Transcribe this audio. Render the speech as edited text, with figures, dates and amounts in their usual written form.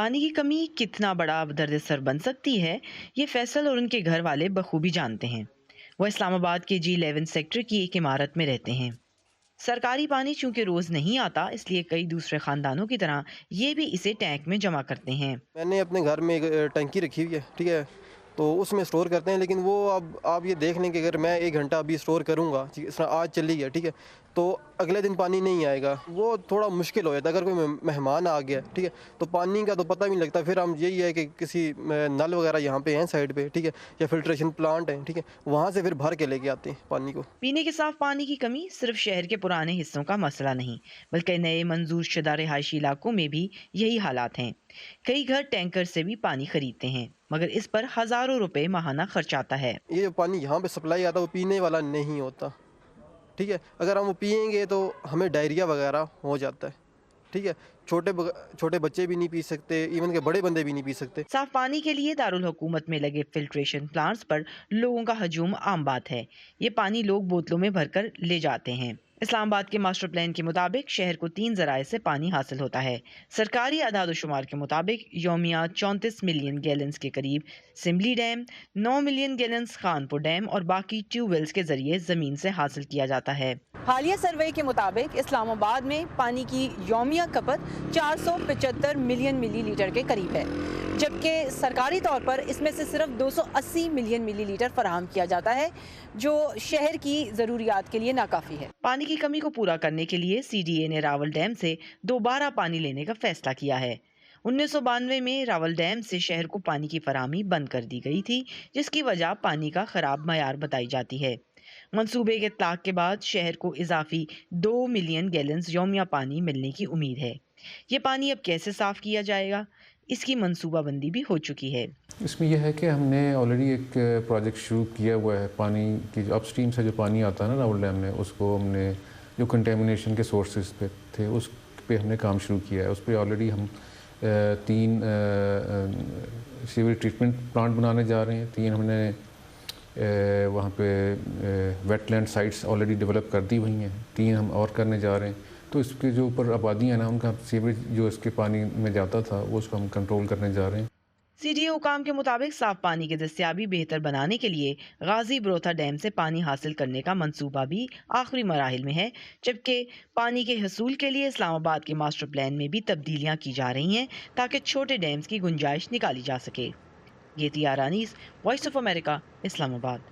پانی کی کمی کتنا بڑا درد سر بن سکتی ہے، یہ فیصل اور ان کے گھر والے بخوبی جانتے ہیں۔ وہ اسلام آباد کے G11 سیکٹر کی ایک عمارت میں رہتے ہیں۔ سرکاری پانی چونکہ روز نہیں آتا، اس لیے کئی دوسرے خاندانوں کی طرح یہ بھی اسے ٹینک میں جمع کرتے ہیں۔ میں نے اپنے گھر میں ایک ٹنکی رکھی ہوئی ہے، ٹھیک ہے، تو اس میں سٹور کرتے ہیں، لیکن وہ اب آپ یہ دیکھ لیں کہ اگر میں 1 گھنٹہ ابھی سٹور کروں گا، اس طرح آج چلی گیا، ٹھیک ہے، تو اگلے دن پانی نہیں آئے گا، وہ تھوڑا مشکل ہو جاتا ہے۔ اگر کوئی مہمان آ گیا، ٹھیک ہے، تو پانی کا تو پتہ بھی نہیں لگتا، پھر ہم یہی ہے کہ کسی نل وغیرہ یہاں پہ ہیں سائڈ پہ، ٹھیک ہے، یا فلٹریشن پلانٹ ہیں، ٹھیک ہے، وہاں سے پھر بھر کے لے کے آتے ہیں پانی کو۔ پینے کے صاف پانی کی کمی صرف شہر کے پرانے حصوں کا مسئلہ نہیں، بلکہ نئے منظور شدہ رہائشی علاقوں میں بھی یہی حالات ہیں۔ کئی گھر ٹینکر سے بھی پانی خریدتے ہیں، مگر اس پر ہزاروں روپے ماہانہ خرچ آتا ہے۔ یہ جو پانی یہاں پہ سپلائی آتا ہے وہ پینے والا نہیں ہوتا، ٹھیک ہے، اگر ہم وہ پئیں گے تو ہمیں ڈائریا وغیرہ ہو جاتا ہے، ٹھیک ہے، چھوٹے بچے بھی نہیں پی سکتے، ایون کہ بڑے بندے بھی نہیں پی سکتے۔ صاف پانی کے لیے دارالحکومت میں لگے فلٹریشن پلانٹس پر لوگوں کا ہجوم عام بات ہے۔ یہ پانی لوگ بوتلوں میں بھر کر لے جاتے ہیں۔ اسلام آباد کے ماسٹر پلان کے مطابق شہر کو 3 ذرائع سے پانی حاصل ہوتا ہے۔ سرکاری اعداد و شمار کے مطابق یومیہ 34 ملین گیلنز کے قریب Simly dam, 9 million gallons Khanpur dam اور باقی ٹیوب ویلز کے ذریعے زمین سے حاصل کیا جاتا ہے۔ حالیہ سروے کے مطابق اسلام آباد میں پانی کی یومیہ کھپت 475 ملین ملی لیٹر کے قریب ہے، جبکہ سرکاری طور پر اس میں سے صرف 280 ملین ملی لیٹر فراہم کیا جاتا ہے، جو شہر کی ضروریات کے لیے ناکافی ہے۔ پانی کی کمی کو پورا کرنے کے لیے CDA نے راول ڈیم سے دوبارہ پانی لینے کا فیصلہ کیا ہے۔ 1992 میں راول ڈیم سے شہر کو پانی کی فراہمی بند کر دی گئی تھی، جس کی وجہ پانی کا خراب معیار بتائی جاتی ہے۔ منصوبے کے اطلاق کے بعد شہر کو اضافی 2 ملین گیلنز یومیہ پانی ملنے کی امید ہے۔ یہ پانی اب کیسے صاف کیا جائے گا، اس کی منصوبہ بندی بھی ہو چکی ہے۔ اس میں یہ ہے کہ ہم نے آلریڈی ایک پروجیکٹ شروع کیا ہوا ہے، پانی کی جو اپ اسٹریم سے جو پانی آتا ہے نا راول ڈیم میں، اس کو ہم نے جو کنٹیمنیشن کے سورسز پہ تھے اس پہ ہم نے کام شروع کیا ہے۔ اس پہ آلریڈی ہم 3 سیویج ٹریٹمنٹ پلانٹ بنانے جا رہے ہیں، 3 ہم نے وہاں پہ wetland sites already develop کر دی ہوئی ہیں، 3 ہم اور کرنے جا رہے ہیں۔ تو اس کے جو اوپر آبادیاں ہیں نا، ان کا سیویج جو اس کے پانی میں جاتا تھا وہ اس کو ہم کنٹرول کرنے جا رہے ہیں۔ CDA حکام کے مطابق صاف پانی کی دستیابی بہتر بنانے کے لیے غازی بروتھا ڈیم سے پانی حاصل کرنے کا منصوبہ بھی آخری مراحل میں ہے، جبکہ پانی کے حصول کے لیے اسلام آباد کے ماسٹر پلان میں بھی تبدیلیاں کی جا رہی ہیں تاکہ چھوٹے ڈیمز کی گنجائش نکالی جا سکے۔ گیتی آرانیس، وائس آف امریکہ، اسلام آباد۔